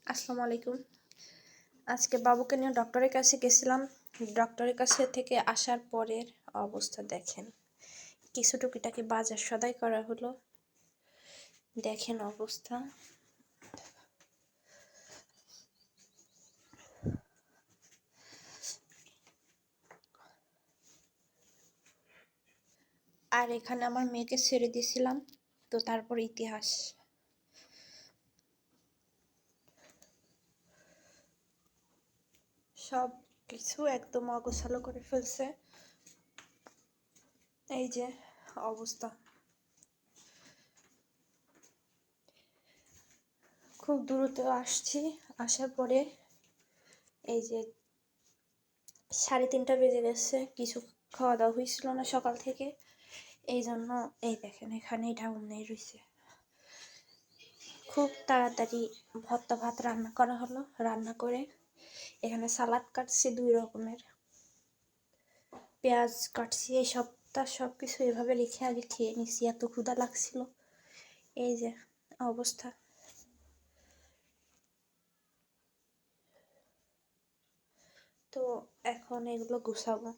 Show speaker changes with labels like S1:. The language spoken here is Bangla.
S1: আসসালামু আলাইকুম। আজকে বাবুকে নিয়ে ডক্টরের কাছে গেছিলাম। ডক্টরের কাছে থেকে আসার পরের অবস্থা দেখেন। কিছু টুকিটাকি বাজার সদাই করা হলো। দেখেন অবস্থা। আর এখানে আমার মেয়েকে ছেড়ে দিয়েছিলাম, তো তারপর ইতিহাস। সব কিছু একদম অগোছালো করে ফেলছে। এই যে অবস্থা। খুব দ্রুত আসছি, আসার পরে এই যে 3:30 বেজে গেছে। কিছু খাওয়া দাওয়া হয়েছিল না সকাল থেকে, এই জন্য এই দেখেন এখানেই ঢাউন নেই রয়েছে। খুব তাড়াতাড়ি ভর্তা ভাত রান্না করা হলো। রান্না করে এখানে সালাদ কাটছি 2 রকমের, পেঁয়াজ কাটছি। এই সপ্তাহ সব কিছু এভাবে রেখে আগে খেয়ে নিছি, এত ক্ষুধা লাগছিল। এই যে অবস্থা। তো এখন এগুলো গুছাবো।